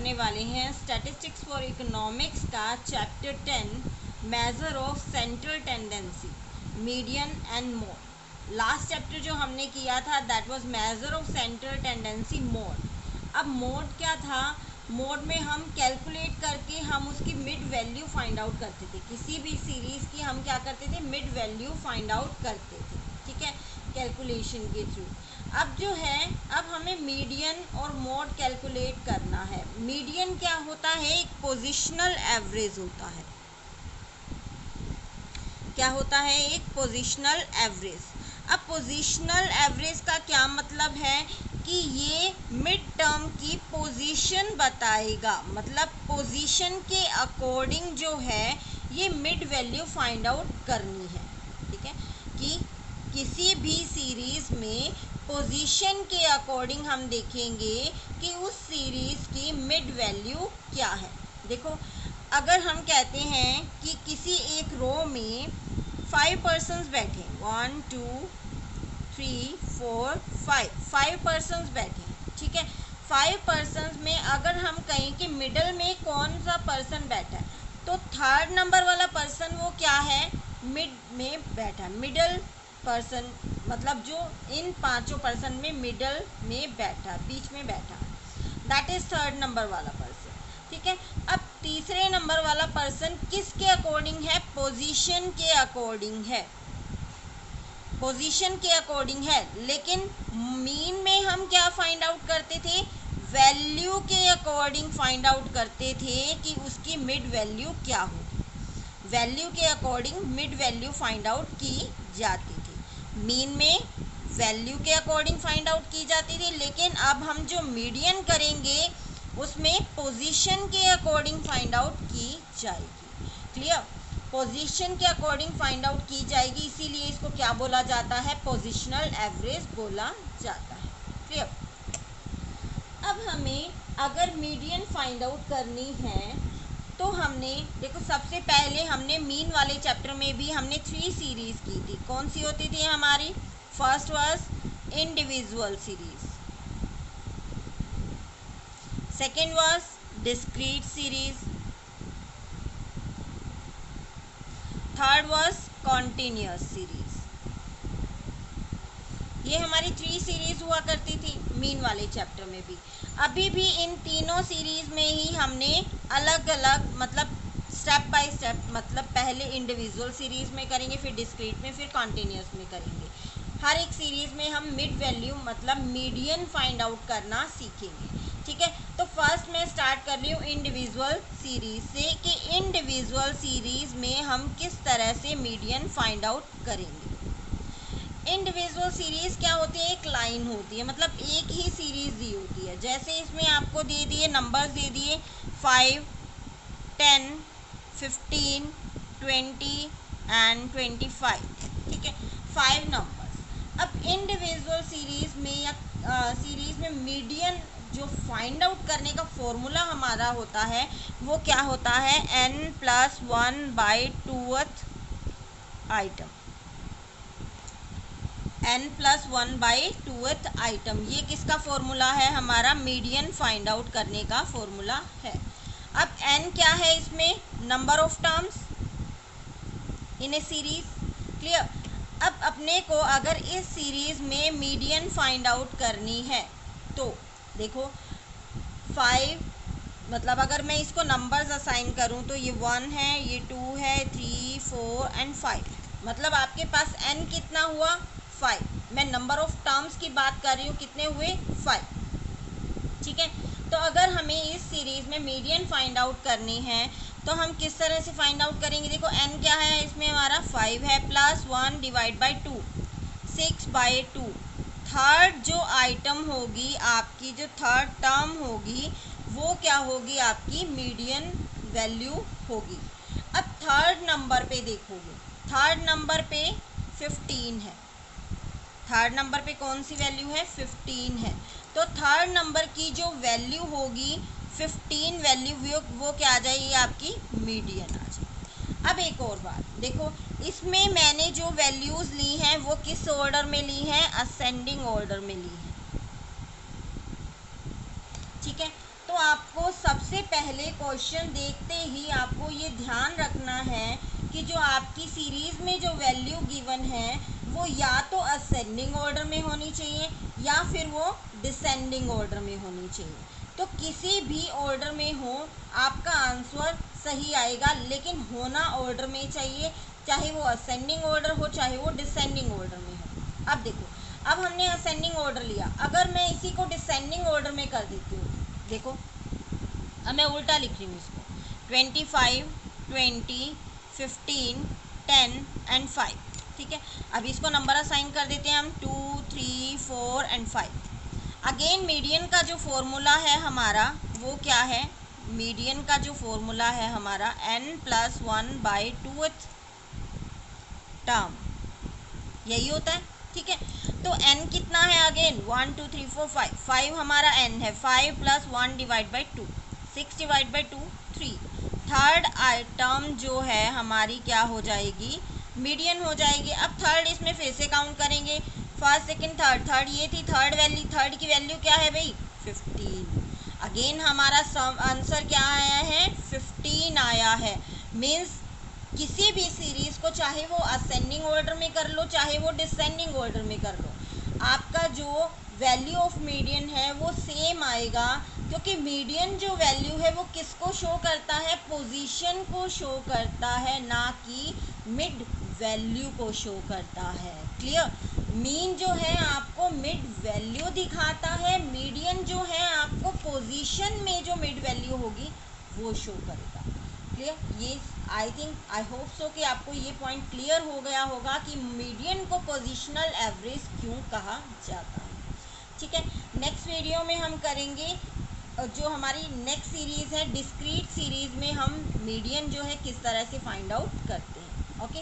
करने वाले हैं स्टैटिस्टिक्स फॉर इकोनॉमिक्स का chapter 10 measure of central tendency median and mode. Last chapter जो हमने किया था that was measure of central tendency mode. अब मोड क्या था? मोड में हम कैलकुलेट करके हम उसकी मिड वैल्यू फाइंड आउट करते थे। किसी भी सीरीज़ की हम क्या करते थे? मिड वैल्यू फाइंड आउट करते थे, ठीक है, कैलकुलेशन के थ्रू। अब जो है, अब हमें मीडियन और मोड कैलकुलेट करना है। मीडियन क्या होता है? एक पोजिशनल एवरेज होता है। क्या होता है? एक पोजिशनल एवरेज। अब पोजिशनल एवरेज का क्या मतलब है कि ये मिड टर्म की पोजीशन बताएगा, मतलब पोजीशन के अकॉर्डिंग जो है ये मिड वैल्यू फाइंड आउट करनी है, ठीक है, कि किसी भी सीरीज़ में पोजीशन के अकॉर्डिंग हम देखेंगे कि उस सीरीज़ की मिड वैल्यू क्या है। देखो, अगर हम कहते हैं कि किसी एक रो में 5 पर्सन्स बैठे, 1 2 3 4 5 पर्सन्स बैठे, ठीक है। 5 पर्सन्स में अगर हम कहें कि मिडल में कौन सा पर्सन बैठा है, तो थर्ड नंबर वाला पर्सन वो क्या है? मिड में बैठा, मिडल पर्सन, मतलब जो इन पांचों पर्सन में मिडल में बैठा, बीच में बैठा, दैट इज थर्ड नंबर वाला पर्सन, ठीक है। अब तीसरे नंबर वाला पर्सन किसके अकॉर्डिंग है? पोजीशन के अकॉर्डिंग है, पोजीशन के अकॉर्डिंग है। लेकिन मीन में हम क्या फाइंड आउट करते थे? वैल्यू के अकॉर्डिंग फाइंड आउट करते थे कि उसकी मिड वैल्यू क्या होगी। वैल्यू के according mid value find out की जाती थी। मीन में वैल्यू के अकॉर्डिंग फाइंड आउट की जाती थी, लेकिन अब हम जो मीडियन करेंगे उसमें पोजीशन के अकॉर्डिंग फाइंड आउट की जाएगी। क्लियर? पोजीशन के अकॉर्डिंग फाइंड आउट की जाएगी, इसीलिए इसको क्या बोला जाता है? पोजीशनल एवरेज बोला जाता है। क्लियर? अब हमें अगर मीडियन फाइंड आउट करनी है तो हमने देखो, सबसे पहले हमने मीन वाले चैप्टर में भी हमने 3 सीरीज की थी। कौन सी होती थी हमारी? First was individual series, second was discrete series, third was continuous series. ये हमारी 3 सीरीज हुआ करती थी मीन वाले चैप्टर में भी। अभी भी इन तीनों सीरीज में ही हमने अलग अलग, मतलब स्टेप बाय स्टेप, मतलब पहले इंडिविजुअल सीरीज में करेंगे, फिर डिस्क्रीट में, फिर कॉन्टिन्यूअस में करेंगे। हर एक सीरीज में हम मिड वैल्यू, मतलब मीडियन फाइंड आउट करना सीखेंगे, ठीक है। तो फर्स्ट मैं स्टार्ट कर रही हूँ इंडिविजुअल सीरीज से कि इंडिविजुअल सीरीज में हम किस तरह से मीडियन फाइंड आउट करेंगे। इंडिविजुअल सीरीज क्या होती है? एक लाइन होती है, मतलब एक ही सीरीज दी होती है। जैसे इसमें आपको दे दिए नंबर्स, दे दिए 5 10 15 20 एंड 25, ठीक है, 5 नंबर्स। अब इंडिविजुअल सीरीज में या सीरीज में मीडियन जो फाइंड आउट करने का फॉर्मूला हमारा होता है वो क्या होता है? n+1/2th item, n+1/2th item. ये किसका फॉर्मूला है? हमारा मीडियन फाइंड आउट करने का फॉर्मूला है। अब n क्या है? इसमें number of terms in A series. Clear? अब अपने को अगर इस सीरीज में मीडियन फाइंड आउट करनी है तो देखो 5, मतलब अगर मैं इसको नंबर्स असाइन करूं तो ये 1 है, ये 2 है, 3 4 एंड 5, मतलब आपके पास n कितना हुआ? 5। मैं नंबर ऑफ टर्म्स की बात कर रही हूँ, कितने हुए? 5, ठीक है। तो अगर हमें इस सीरीज में मीडियन फाइंड आउट करनी है तो हम किस तरह से फाइंड आउट करेंगे? देखो n क्या है इसमें? हमारा 5 है, +1 डिवाइड बाई 2, 6/2। थर्ड जो आइटम होगी आपकी, जो थर्ड टर्म होगी वो क्या होगी? आपकी मीडियन वैल्यू होगी। अब थर्ड नंबर पे देखोगे, थर्ड नंबर पे 15 है, थर्ड नंबर पे कौन सी वैल्यू है? 15 है। तो थर्ड नंबर की जो वैल्यू होगी 15 वैल्यू, वो क्या आ जाएगी? आपकी मीडियन आ जाएगी। अब एक और बात देखो, इसमें मैंने जो वैल्यूज़ ली हैं वो किस ऑर्डर में ली हैं? असेंडिंग ऑर्डर में ली हैं, ठीक है। तो आपको सबसे सबसे पहले क्वेश्चन देखते ही आपको ये ध्यान रखना है कि जो आपकी सीरीज में जो वैल्यू गिवन है वो या तो असेंडिंग ऑर्डर में होनी चाहिए या फिर वो डिसेंडिंग ऑर्डर में होनी चाहिए। तो किसी भी ऑर्डर में हो आपका आंसर सही आएगा, लेकिन होना ऑर्डर में चाहिए, चाहे वो असेंडिंग ऑर्डर हो चाहे वो डिसेंडिंग ऑर्डर में हो। अब देखो, अब हमने असेंडिंग ऑर्डर लिया, अगर मैं इसी को डिसेंडिंग ऑर्डर में कर देती हूँ, देखो अब मैं उल्टा लिख रही हूँ इसको, 25, 20, 15, 10 एंड 5, ठीक है। अब इसको नंबर असाइन कर देते हैं हम 2, 3, 4 एंड 5। अगेन मीडियन का जो फॉर्मूला है हमारा वो क्या है, मीडियन का जो फॉर्मूला है हमारा n+1/2th टर्म, यही होता है, ठीक है। तो n कितना है, अगेन 1 2 3 4 5, 5 हमारा n है, 5 + 1 / 2, 6 / 2 3। थर्ड आइटम जो है हमारी क्या हो जाएगी, मीडियन हो जाएगी। अब थर्ड इसमें फिर से काउंट करेंगे, फर्स्ट सेकंड थर्ड, थर्ड ये थी थर्ड वैल्यू, थर्ड की वैल्यू क्या है भाई 15। अगेन हमारा आंसर क्या आया है 15 आया है। मीन्स किसी भी सीरीज को चाहे वो असेंडिंग ऑर्डर में कर लो चाहे वो डिसेंडिंग ऑर्डर में कर लो, आपका जो वैल्यू ऑफ मीडियन है वो सेम आएगा, क्योंकि मीडियन जो वैल्यू है वो किसको शो करता है, पोजीशन को शो करता है, ना कि मिड वैल्यू को शो करता है। क्लियर, मीन जो है आपको मिड वैल्यू दिखाता है, मीडियन जो है आपको पोजीशन में जो मिड वैल्यू होगी वो शो करेगा। क्लियर, ये I think I hope so कि आपको ये पॉइंट क्लियर हो गया होगा कि मीडियन को पोजीशनल एवरेज क्यों कहा जाता है। ठीक है, नेक्स्ट वीडियो में हम करेंगे जो हमारी नेक्स्ट सीरीज़ है डिस्क्रीट सीरीज़ में हम मीडियन जो है किस तरह से फाइंड आउट करते हैं। ओके।